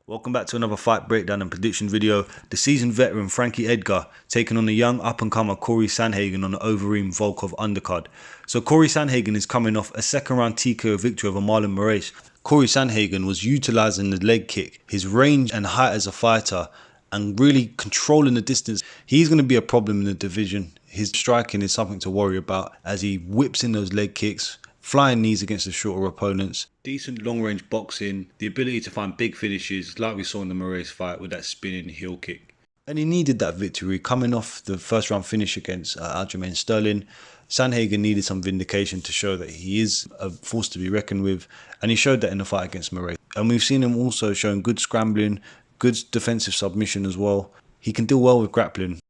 Welcome back to another fight breakdown and prediction video. The seasoned veteran Frankie Edgar taking on the young up-and-comer Cory Sandhagen on the Overeem Volkov undercard. So Cory Sandhagen is coming off a second-round TKO victory over Marlon Moraes. Cory Sandhagen was utilising the leg kick, his range and height as a fighter, and really controlling the distance. He's going to be a problem in the division. His striking is something to worry about as he whips in those leg kicks, flying knees against the shorter opponents, decent long-range boxing, the ability to find big finishes like we saw in the Moraes fight with that spinning heel kick. And he needed that victory coming off the first round finish against Aljamain Sterling. Sandhagen needed some vindication to show that he is a force to be reckoned with, and he showed that in the fight against Moraes. And we've seen him also showing good scrambling, good defensive submission as well. He can deal well with grappling.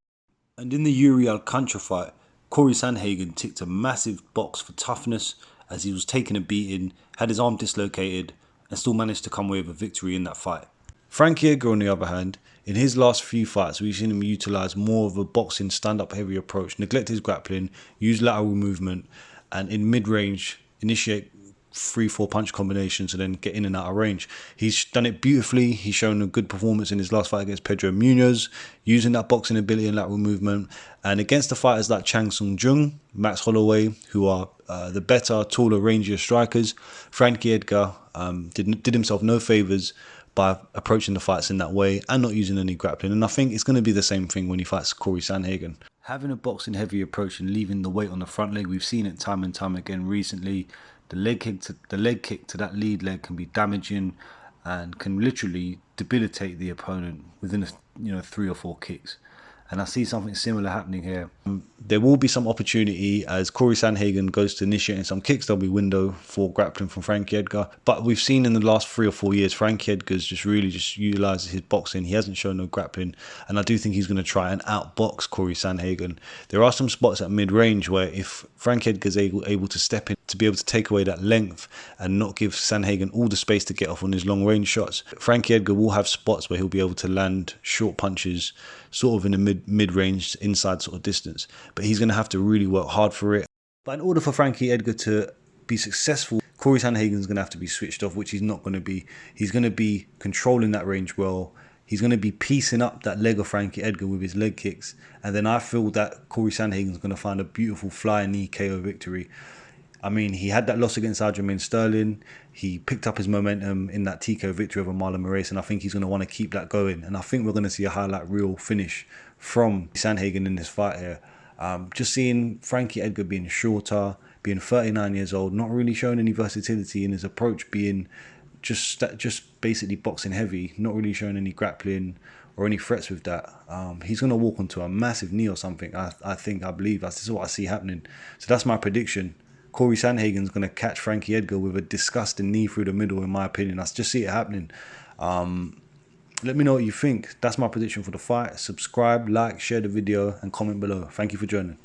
And in the Yuri Alcantara fight, Cory Sandhagen ticked a massive box for toughness as he was taking a beating, had his arm dislocated, and still managed to come away with a victory in that fight. Frankie Edgar, on the other hand, in his last few fights, we've seen him utilise more of a boxing stand-up heavy approach, neglect his grappling, use lateral movement, and in mid-range, initiate 3-4 punch combinations and then get in and out of range. He's done it beautifully. He's shown a good performance in his last fight against Pedro Munoz, using that boxing ability and lateral movement. And against the fighters like Chang Sung Jung, Max Holloway, who are the better, taller, rangier strikers, Frankie Edgar did himself no favours by approaching the fights in that way and not using any grappling. And I think it's going to be the same thing when he fights Cory Sandhagen. Having a boxing heavy approach and leaving the weight on the front leg, we've seen it time and time again recently. The leg kick to that lead leg can be damaging and can literally debilitate the opponent within 3 or 4 kicks. And I see something similar happening here. There will be some opportunity as Cory Sandhagen goes to initiating some kicks. There'll be window for grappling from Frankie Edgar. But we've seen in the last 3 or 4 years, Frankie Edgar's just utilises his boxing. He hasn't shown no grappling. And I do think he's going to try and outbox Cory Sandhagen. There are some spots at mid-range where if Frankie Edgar's able to step in to be able to take away that length and not give Sandhagen all the space to get off on his long-range shots, Frankie Edgar will have spots where he'll be able to land short punches sort of in the mid-range, inside sort of distance. But he's going to have to really work hard for it. But in order for Frankie Edgar to be successful, Cory Sandhagen's going to have to be switched off, which he's not going to be. He's going to be controlling that range well. He's going to be piecing up that leg of Frankie Edgar with his leg kicks. And then I feel that Cory Sandhagen's going to find a beautiful flying knee KO victory. I mean, he had that loss against Aljamain Sterling. He picked up his momentum in that TKO victory over Marlon Moraes, and I think he's going to want to keep that going. And I think we're going to see a highlight reel finish from Sandhagen in this fight here. Just seeing Frankie Edgar being shorter, being 39 years old, not really showing any versatility in his approach, being just basically boxing heavy, not really showing any grappling or any threats with that. He's going to walk onto a massive knee or something. I believe that's what I see happening. So that's my prediction. Cory Sandhagen's going to catch Frankie Edgar with a disgusting knee through the middle, in my opinion. I just see it happening. Let me know what you think. That's my prediction for the fight. Subscribe, like, share the video, and comment below. Thank you for joining.